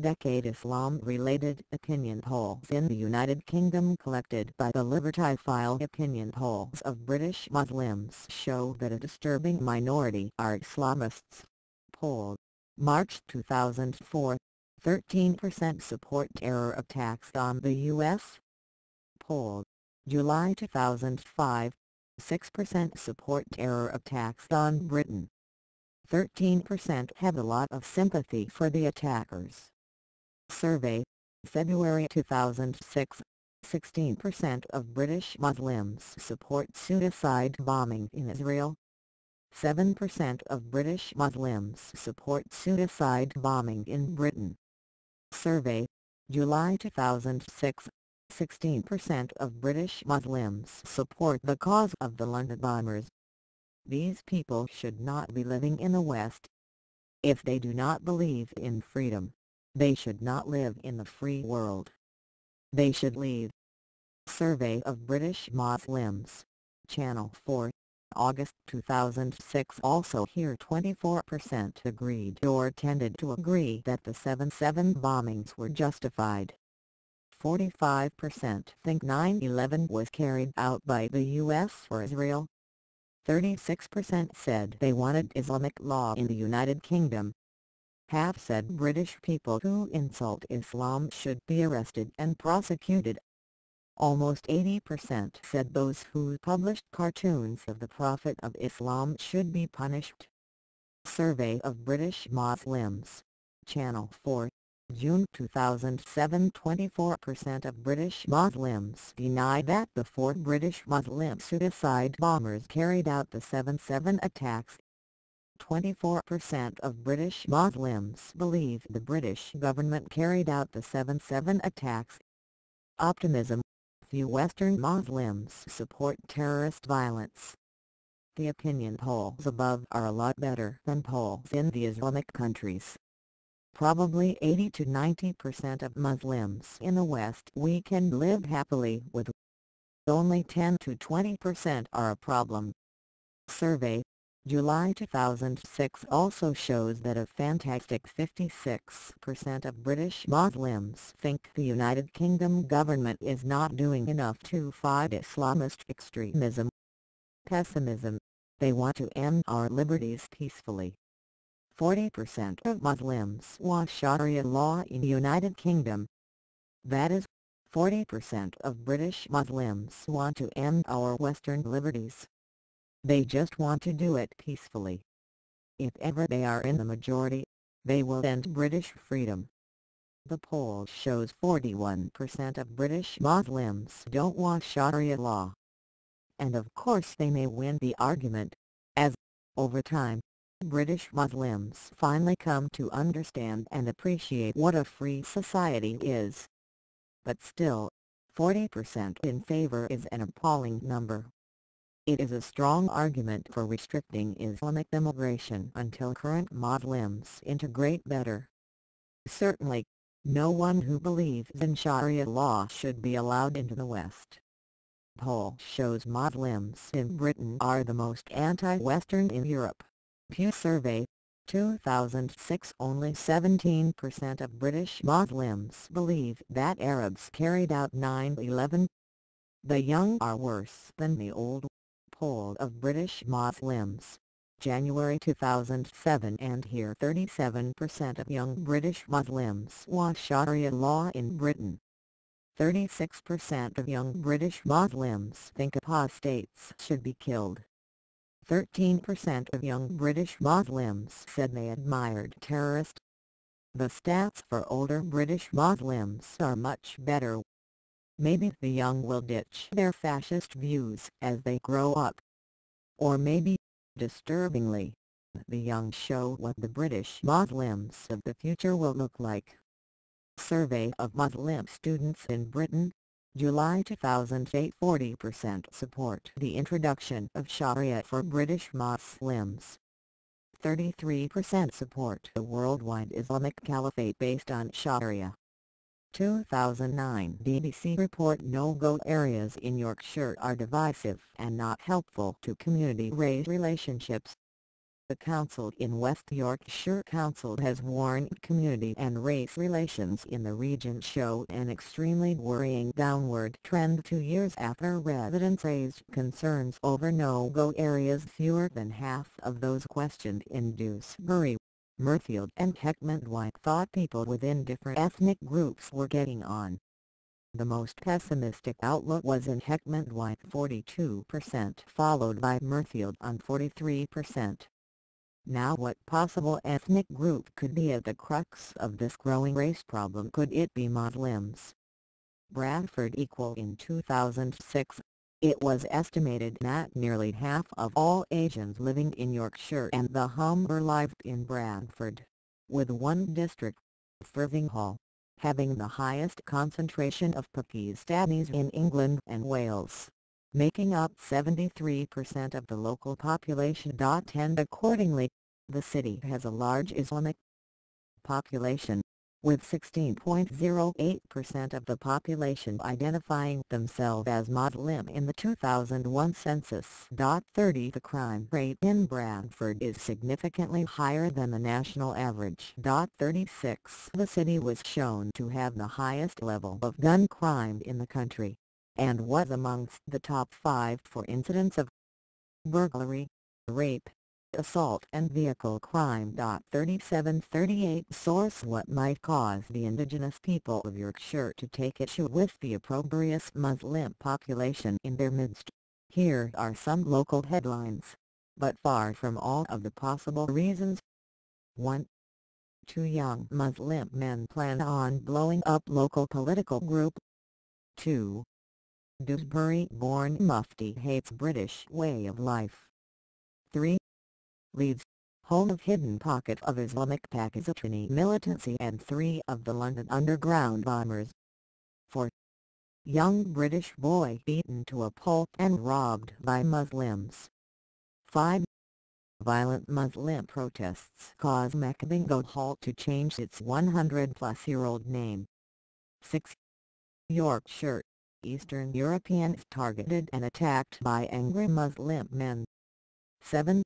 decade Islam-related opinion polls in the United Kingdom collected by the Liberty-File opinion polls of British Muslims show that a disturbing minority are Islamists. Poll. March 2004. 13% support terror attacks on the U.S. Poll. July 2005. 6% support terror attacks on Britain. 13% have a lot of sympathy for the attackers. Survey. February 2006. 16% of British Muslims support suicide bombing in Israel. 7% of British Muslims support suicide bombing in Britain. Survey. July 2006. 16% of British Muslims support the cause of the London bombers. These people should not be living in the West. If they do not believe in freedom, they should not live in the free world. They should leave. Survey of British Muslims. Channel 4. August 2006. Also here 24% agreed or tended to agree that the 7/7 bombings were justified. 45% think 9/11 was carried out by the U.S. or Israel. 36% said they wanted Islamic law in the United Kingdom. Half said British people who insult Islam should be arrested and prosecuted. Almost 80% said those who published cartoons of the Prophet of Islam should be punished. Survey of British Muslims. Channel 4. June 2007. 24% of British Muslims deny that the 4 British Muslim suicide bombers carried out the 7/7 attacks. 24% of British Muslims believe the British government carried out the 7/7 attacks. Optimism. Few Western Muslims support terrorist violence. The opinion polls above are a lot better than polls in the Islamic countries. Probably 80 to 90% of Muslims in the West we can live happily with. Only 10 to 20% are a problem. Survey. July 2006 also shows that a fantastic 56% of British Muslims think the United Kingdom government is not doing enough to fight Islamist extremism. Pessimism. They want to end our liberties peacefully. 40% of Muslims want Sharia law in the United Kingdom. That is, 40% of British Muslims want to end our Western liberties. They just want to do it peacefully. If ever they are in the majority, they will end British freedom. The poll shows 41% of British Muslims don't want Sharia law. And of course they may win the argument, as, over time, British Muslims finally come to understand and appreciate what a free society is. But still, 40% in favor is an appalling number. It is a strong argument for restricting Islamic immigration until current Muslims integrate better. Certainly, no one who believes in Sharia law should be allowed into the West. Poll shows Muslims in Britain are the most anti-Western in Europe. Pew Survey. 2006. Only 17% of British Muslims believe that Arabs carried out 9/11. The young are worse than the old. Poll of British Muslims. January 2007. And here 37% of young British Muslims want Sharia law in Britain. 36% of young British Muslims think apostates should be killed. 13% of young British Muslims said they admired terrorists. The stats for older British Muslims are much better. Maybe the young will ditch their fascist views as they grow up. Or maybe, disturbingly, the young show what the British Muslims of the future will look like. Survey of Muslim students in Britain. July 2008. 40% support the introduction of Sharia for British Muslims. 33% support a worldwide Islamic caliphate based on Sharia. 2009 BBC report no-go areas in Yorkshire are divisive and not helpful to community-raised relationships. The council in West Yorkshire Council has warned community and race relations in the region show an extremely worrying downward trend 2 years after residents raised concerns over no-go areas. Fewer than half of those questioned in Dewsbury, Mirfield and Heckmondwike thought people within different ethnic groups were getting on. The most pessimistic outlook was in Heckmondwike 42%, followed by Mirfield on 43%. Now what possible ethnic group could be at the crux of this growing race problem? Could it be Muslims? Bradford equal in 2006. It was estimated that nearly half of all Asians living in Yorkshire and the Humber lived in Bradford, with one district, Firthinghall, having the highest concentration of Pakistanis in England and Wales, making up 73% of the local population. And accordingly, the city has a large Islamic population, with 16.08% of the population identifying themselves as Muslim in the 2001 census. 30 The crime rate in Bradford is significantly higher than the national average. 36 The city was shown to have the highest level of gun crime in the country, and was amongst the top 5 for incidents of burglary, rape, assault and vehicle crime. 3738 Source: what might cause the indigenous people of Yorkshire to take issue with the opprobrious Muslim population in their midst? Here are some local headlines, but far from all of the possible reasons. 1. 2 young Muslim men plan on blowing up local political group. 2. Dewsbury-born Mufti hates British way of life. 3. Leeds, home of hidden pocket of Islamic Pakistani militancy and 3 of the London Underground bombers. 4. Young British boy beaten to a pulp and robbed by Muslims. 5. Violent Muslim protests cause Mecca Bingo Hall to change its 100-plus-year-old name. 6. Yorkshire, Eastern Europeans targeted and attacked by angry Muslim men. 7.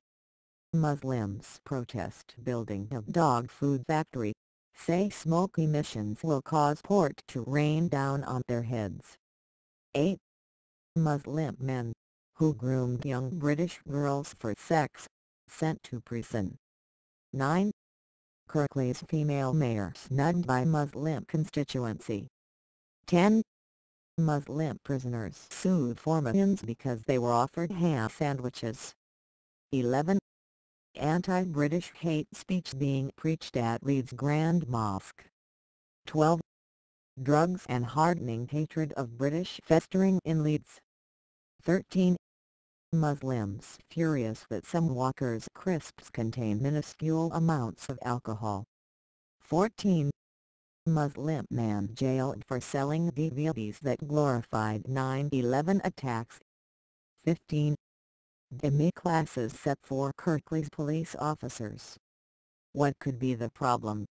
Muslims protest building of dog food factory, say smoke emissions will cause port to rain down on their heads. 8. Muslim men, who groomed young British girls for sex, sent to prison. 9. Kirklees female mayor snubbed by Muslim constituency. 10. Muslim prisoners sued Formans because they were offered ham sandwiches. 11. Anti-British hate speech being preached at Leeds Grand Mosque. 12. Drugs and hardening hatred of British festering in Leeds. 13. Muslims furious that some Walker's crisps contain minuscule amounts of alcohol. 14. Muslim man jailed for selling DVDs that glorified 9/11 attacks. 15. Demi classes set for Kirklees police officers. What could be the problem?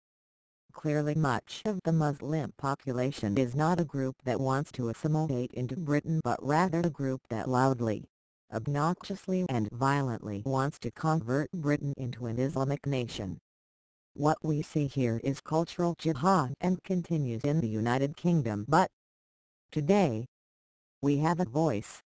Clearly much of the Muslim population is not a group that wants to assimilate into Britain, but rather a group that loudly, obnoxiously and violently wants to convert Britain into an Islamic nation. What we see here is cultural jihad and continues in the United Kingdom, but today, we have a voice.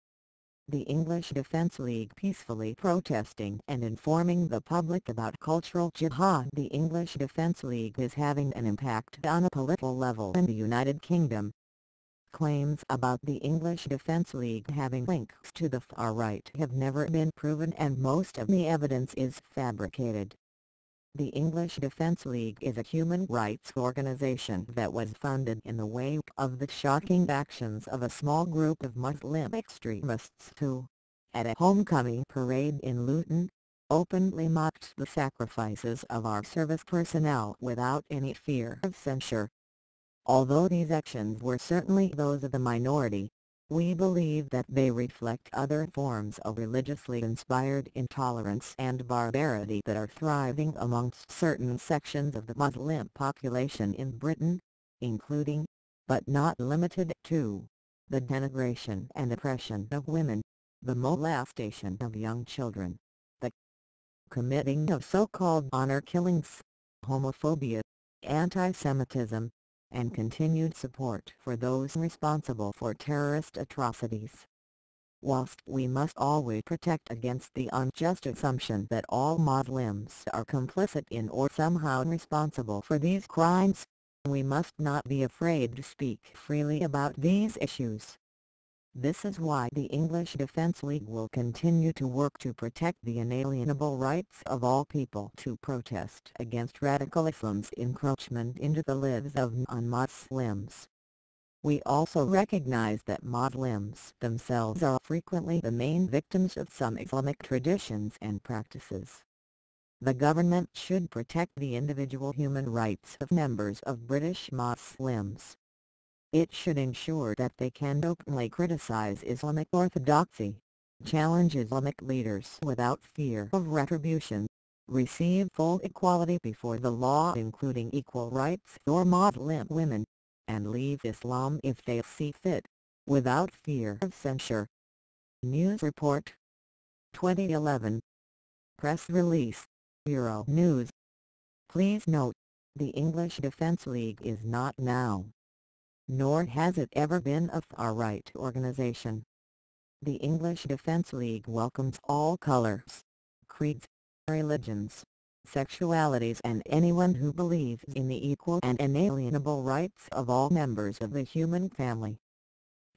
The English Defence League peacefully protesting and informing the public about cultural jihad. The English Defence League is having an impact on a political level in the United Kingdom. Claims about the English Defence League having links to the far right have never been proven, and most of the evidence is fabricated. The English Defence League is a human rights organization that was founded in the wake of the shocking actions of a small group of Muslim extremists who, at a homecoming parade in Luton, openly mocked the sacrifices of our service personnel without any fear of censure. Although these actions were certainly those of the minority, we believe that they reflect other forms of religiously inspired intolerance and barbarity that are thriving amongst certain sections of the Muslim population in Britain, including, but not limited to, the denigration and oppression of women, the molestation of young children, the committing of so-called honor killings, homophobia, anti-Semitism, and continued support for those responsible for terrorist atrocities. Whilst we must always protect against the unjust assumption that all Muslims are complicit in or somehow responsible for these crimes, we must not be afraid to speak freely about these issues. This is why the English Defence League will continue to work to protect the inalienable rights of all people to protest against radical Islam's encroachment into the lives of non-Muslims. We also recognize that Muslims themselves are frequently the main victims of some Islamic traditions and practices. The government should protect the individual human rights of members of British Muslims. It should ensure that they can openly criticize Islamic orthodoxy, challenge Islamic leaders without fear of retribution, receive full equality before the law including equal rights for Muslim women, and leave Islam if they see fit, without fear of censure. News Report 2011 Press Release Euro News. Please note, the English Defence League is not now, nor has it ever been, a far-right organization. The English Defence League welcomes all colors, creeds, religions, sexualities and anyone who believes in the equal and inalienable rights of all members of the human family.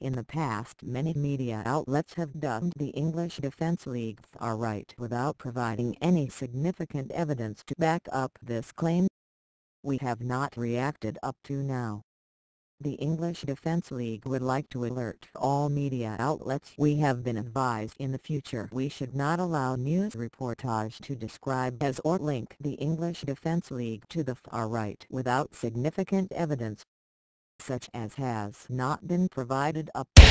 In the past, many media outlets have dubbed the English Defence League far-right without providing any significant evidence to back up this claim. We have not reacted up to now. The English Defence League would like to alert all media outlets we have been advised in the future we should not allow news reportage to describe as or link the English Defence League to the far right without significant evidence, such as has not been provided up to